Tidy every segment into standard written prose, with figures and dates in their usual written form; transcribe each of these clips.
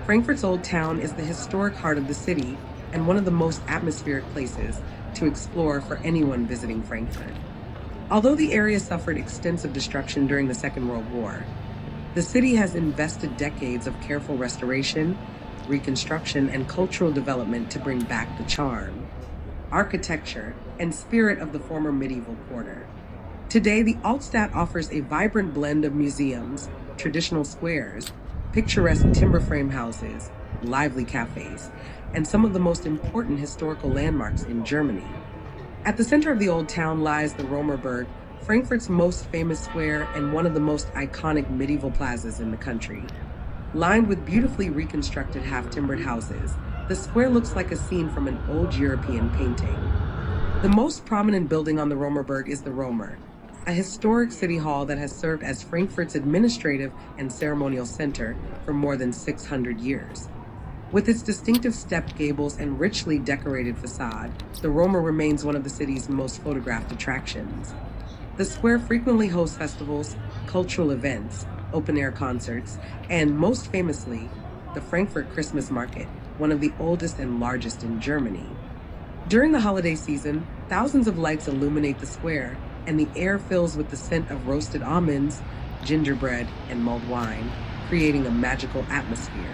Frankfurt's Old Town is the historic heart of the city and one of the most atmospheric places to explore for anyone visiting Frankfurt. Although the area suffered extensive destruction during the Second World War, the city has invested decades of careful restoration, reconstruction, and cultural development to bring back the charm, architecture, and spirit of the former medieval quarter. Today, the Altstadt offers a vibrant blend of museums, traditional squares, picturesque timber frame houses, lively cafes, and some of the most important historical landmarks in Germany. At the center of the Old Town lies the Romerberg, Frankfurt's most famous square and one of the most iconic medieval plazas in the country. Lined with beautifully reconstructed half-timbered houses, the square looks like a scene from an old European painting. The most prominent building on the Romerberg is the Romer, a historic city hall that has served as Frankfurt's administrative and ceremonial center for more than 600 years. With its distinctive stepped gables and richly decorated facade, the Romer remains one of the city's most photographed attractions. The square frequently hosts festivals, cultural events, open-air concerts, and most famously, the Frankfurt Christmas Market, one of the oldest and largest in Germany. During the holiday season, thousands of lights illuminate the square, and the air fills with the scent of roasted almonds, gingerbread, and mulled wine, creating a magical atmosphere.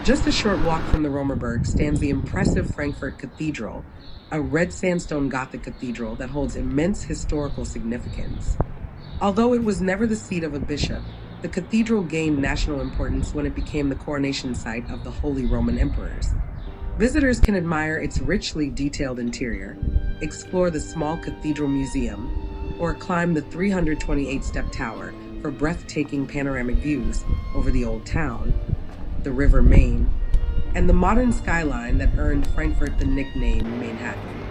Just a short walk from the Romerberg stands the impressive Frankfurt Cathedral, a red sandstone Gothic cathedral that holds immense historical significance. Although it was never the seat of a bishop, the cathedral gained national importance when it became the coronation site of the Holy Roman Emperors. Visitors can admire its richly detailed interior, explore the small cathedral museum, or climb the 328-step tower for breathtaking panoramic views over the Old Town, the River Main, and the modern skyline that earned Frankfurt the nickname Manhattan.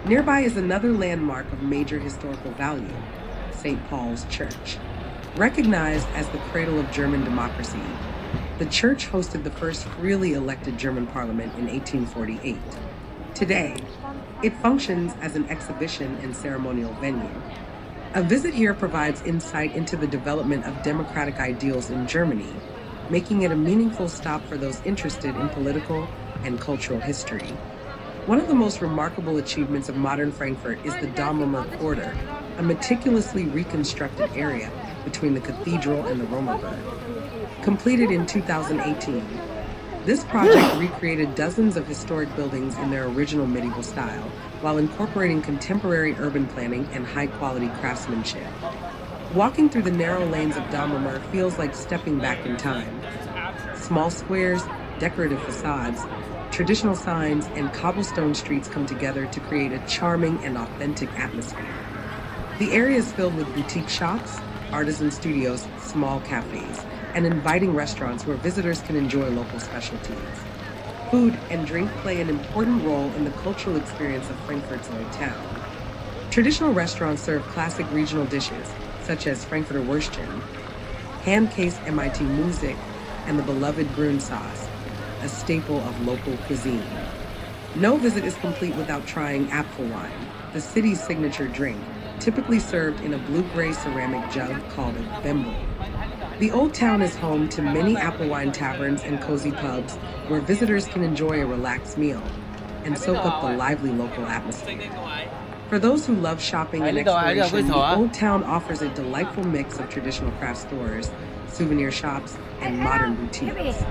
Nearby is another landmark of major historical value, St. Paul's Church. Recognized as the cradle of German democracy, the church hosted the first freely elected German parliament in 1848. Today, it functions as an exhibition and ceremonial venue. A visit here provides insight into the development of democratic ideals in Germany, making it a meaningful stop for those interested in political and cultural history. One of the most remarkable achievements of modern Frankfurt is the Domrömer Quarter, a meticulously reconstructed area between the cathedral and the Romerberg. Completed in 2018, this project recreated dozens of historic buildings in their original medieval style, while incorporating contemporary urban planning and high-quality craftsmanship. Walking through the narrow lanes of Domrömer feels like stepping back in time. Small squares, decorative facades, traditional signs, and cobblestone streets come together to create a charming and authentic atmosphere. The area is filled with boutique shops, artisan studios, small cafes, and inviting restaurants where visitors can enjoy local specialties. Food and drink play an important role in the cultural experience of Frankfurt's Old Town. Traditional restaurants serve classic regional dishes, such as Frankfurter Würstchen, hand-cased MIT Musik, and the beloved Grün sauce, a staple of local cuisine. No visit is complete without trying Apfelwein, the city's signature drink, typically served in a blue-gray ceramic jug called a Bembel. The Old Town is home to many Apfelwein taverns and cozy pubs where visitors can enjoy a relaxed meal and soak up the lively local atmosphere. For those who love shopping and exploration, the Old Town offers a delightful mix of traditional craft stores, souvenir shops, and modern boutiques.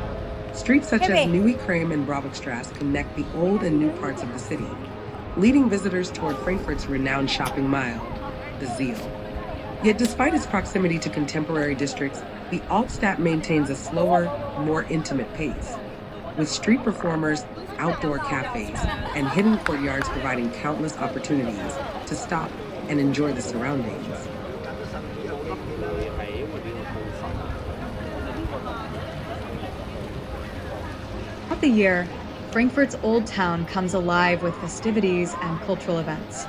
Streets such as Nieuwe Kraam and Brabeckstrasse connect the old and new parts of the city, leading visitors toward Frankfurt's renowned shopping mile, the Zeil. Yet despite its proximity to contemporary districts, the Altstadt maintains a slower, more intimate pace, with street performers, outdoor cafes, and hidden courtyards providing countless opportunities to stop and enjoy the surroundings. Throughout the year, Frankfurt's Old Town comes alive with festivities and cultural events.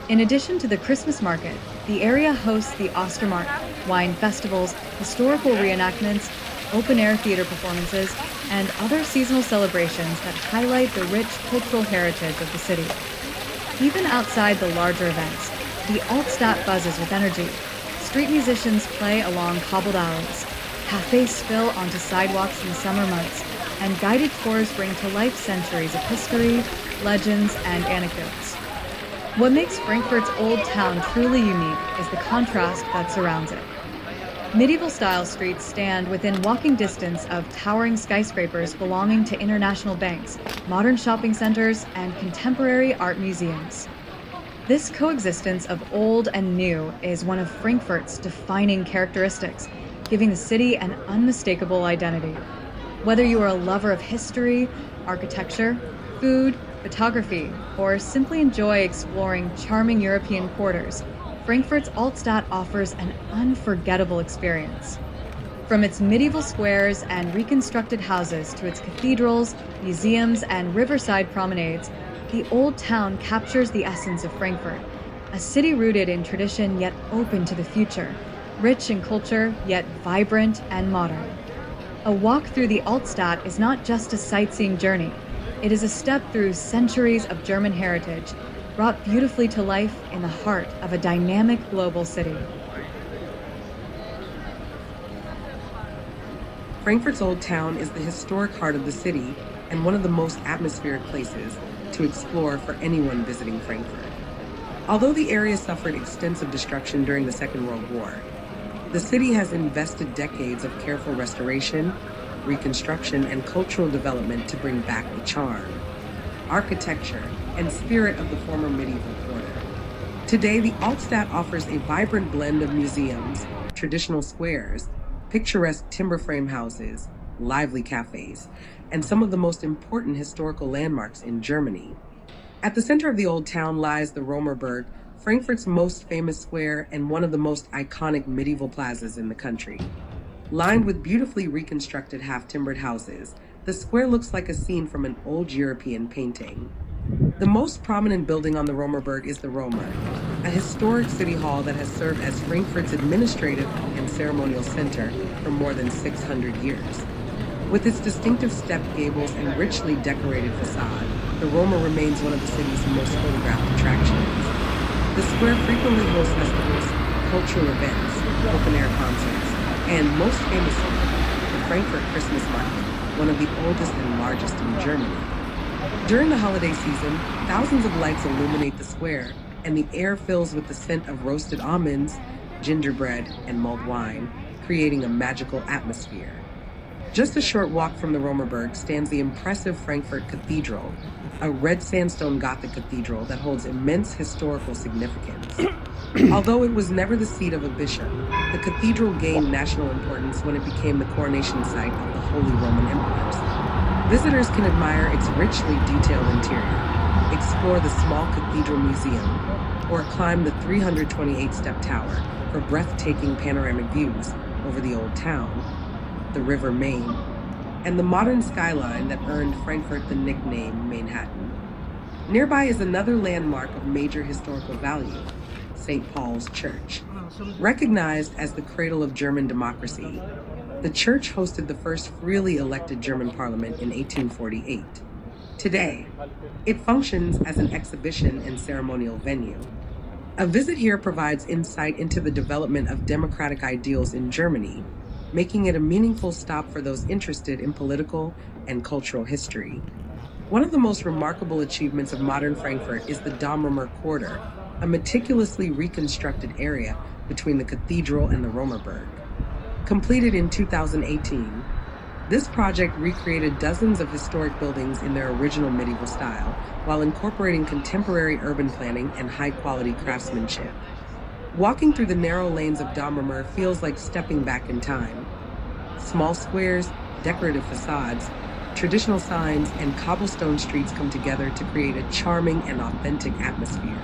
In addition to the Christmas market, the area hosts the Ostermarkt, wine festivals, historical reenactments, open-air theater performances, and other seasonal celebrations that highlight the rich cultural heritage of the city. Even outside the larger events, the Altstadt buzzes with energy. Street musicians play along cobbled alleys, cafes spill onto sidewalks in the summer months, and guided tours bring to life centuries of history, legends, and anecdotes. What makes Frankfurt's Old Town truly unique is the contrast that surrounds it. Medieval-style streets stand within walking distance of towering skyscrapers belonging to international banks, modern shopping centers, and contemporary art museums. This coexistence of old and new is one of Frankfurt's defining characteristics, giving the city an unmistakable identity. Whether you are a lover of history, architecture, food, photography, or simply enjoy exploring charming European quarters, Frankfurt's Altstadt offers an unforgettable experience. From its medieval squares and reconstructed houses to its cathedrals, museums, and riverside promenades, the Old Town captures the essence of Frankfurt, a city rooted in tradition yet open to the future, rich in culture yet vibrant and modern. A walk through the Altstadt is not just a sightseeing journey, it is a step through centuries of German heritage, brought beautifully to life in the heart of a dynamic global city. Frankfurt's Old Town is the historic heart of the city and one of the most atmospheric places to explore for anyone visiting Frankfurt. Although the area suffered extensive destruction during the Second World War, the city has invested decades of careful restoration, reconstruction, and cultural development to bring back the charm, architecture, and spirit of the former medieval quarter. Today, the Altstadt offers a vibrant blend of museums, traditional squares, picturesque timber frame houses, lively cafes, and some of the most important historical landmarks in Germany. At the center of the Old Town lies the Römerberg, Frankfurt's most famous square and one of the most iconic medieval plazas in the country. Lined with beautifully reconstructed half-timbered houses, the square looks like a scene from an old European painting. The most prominent building on the Römerberg is the Römer, a historic city hall that has served as Frankfurt's administrative and ceremonial center for more than 600 years. With its distinctive stepped gables and richly decorated facade, the Römer remains one of the city's most photographed attractions. The square frequently hosts festivals, cultural events, open-air concerts, and most famously, the Frankfurt Christmas Market, one of the oldest and largest in Germany. During the holiday season, thousands of lights illuminate the square, and the air fills with the scent of roasted almonds, gingerbread, and mulled wine, creating a magical atmosphere. Just a short walk from the Römerberg stands the impressive Frankfurt Cathedral, a red sandstone Gothic cathedral that holds immense historical significance. Although it was never the seat of a bishop, the cathedral gained national importance when it became the coronation site of the Holy Roman Emperors. Visitors can admire its richly detailed interior, explore the small cathedral museum, or climb the 328-step tower for breathtaking panoramic views over the Old Town, the River Main, and the modern skyline that earned Frankfurt the nickname Manhattan. Nearby is another landmark of major historical value, St. Paul's Church. Recognized as the cradle of German democracy, the church hosted the first freely elected German parliament in 1848. Today, it functions as an exhibition and ceremonial venue. A visit here provides insight into the development of democratic ideals in Germany, making it a meaningful stop for those interested in political and cultural history. One of the most remarkable achievements of modern Frankfurt is the Domrömer Quarter, a meticulously reconstructed area between the cathedral and the Römerberg. Completed in 2018, this project recreated dozens of historic buildings in their original medieval style, while incorporating contemporary urban planning and high-quality craftsmanship. Walking through the narrow lanes of Domrömer feels like stepping back in time. Small squares, decorative facades, traditional signs, and cobblestone streets come together to create a charming and authentic atmosphere.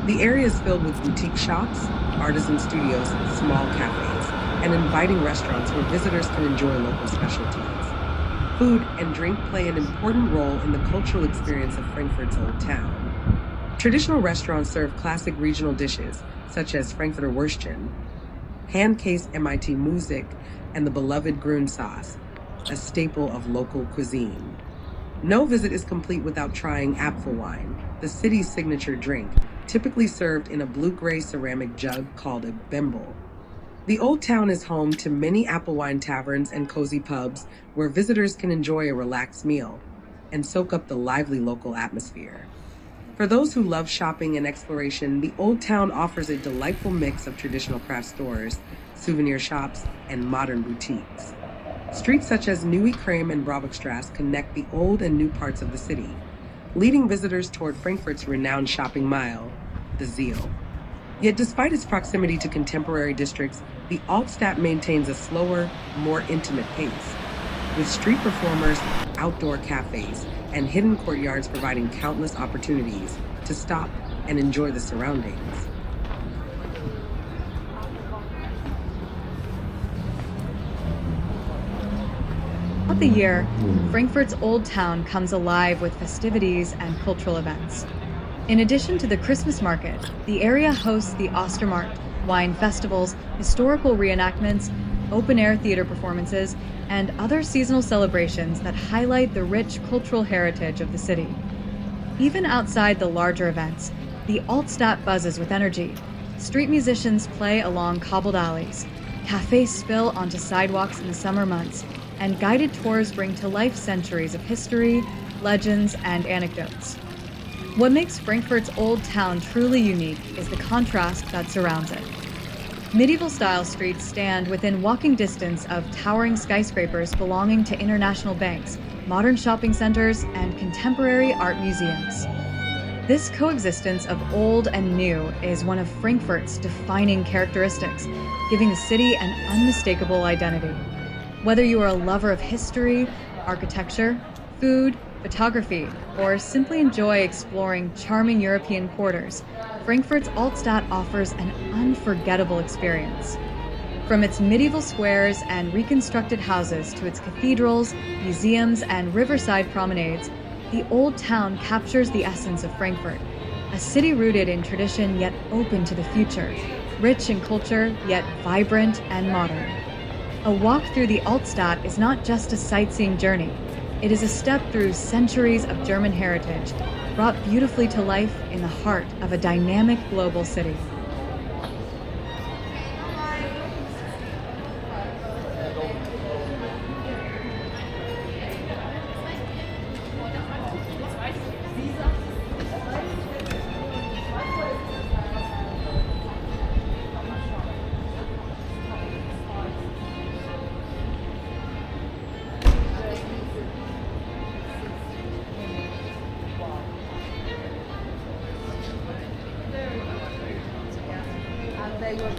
The area is filled with boutique shops, artisan studios, small cafes, and inviting restaurants where visitors can enjoy local specialties. Food and drink play an important role in the cultural experience of Frankfurt's Old Town. Traditional restaurants serve classic regional dishes, such as Frankfurter Würstchen, hand-cased MIT Musik, and the beloved Grün sauce, a staple of local cuisine. No visit is complete without trying Apfelwein, the city's signature drink, typically served in a blue-gray ceramic jug called a Bembel. The Old Town is home to many apple wine taverns and cozy pubs where visitors can enjoy a relaxed meal and soak up the lively local atmosphere. For those who love shopping and exploration, the Old Town offers a delightful mix of traditional craft stores, souvenir shops, and modern boutiques. Streets such as Nieuwe Kreem and Bravokstraat connect the old and new parts of the city, leading visitors toward Frankfurt's renowned shopping mile, the Zeil. Yet despite its proximity to contemporary districts, the Altstadt maintains a slower, more intimate pace, with street performers, outdoor cafes, and hidden courtyards providing countless opportunities to stop and enjoy the surroundings. Throughout the year, Frankfurt's Old Town comes alive with festivities and cultural events. In addition to the Christmas market, the area hosts the Ostermarkt, wine festivals, historical reenactments, open-air theater performances, and other seasonal celebrations that highlight the rich cultural heritage of the city. Even outside the larger events, the Altstadt buzzes with energy. Street musicians play along cobbled alleys, cafes spill onto sidewalks in the summer months, and guided tours bring to life centuries of history, legends, and anecdotes. What makes Frankfurt's Old Town truly unique is the contrast that surrounds it. Medieval-style streets stand within walking distance of towering skyscrapers belonging to international banks, modern shopping centers, and contemporary art museums. This coexistence of old and new is one of Frankfurt's defining characteristics, giving the city an unmistakable identity. Whether you are a lover of history, architecture, food, photography, or simply enjoy exploring charming European quarters, Frankfurt's Altstadt offers an unforgettable experience. From its medieval squares and reconstructed houses to its cathedrals, museums, and riverside promenades, the Old Town captures the essence of Frankfurt, a city rooted in tradition yet open to the future, rich in culture yet vibrant and modern. A walk through the Altstadt is not just a sightseeing journey. It is a step through centuries of German heritage, brought beautifully to life in the heart of a dynamic global city.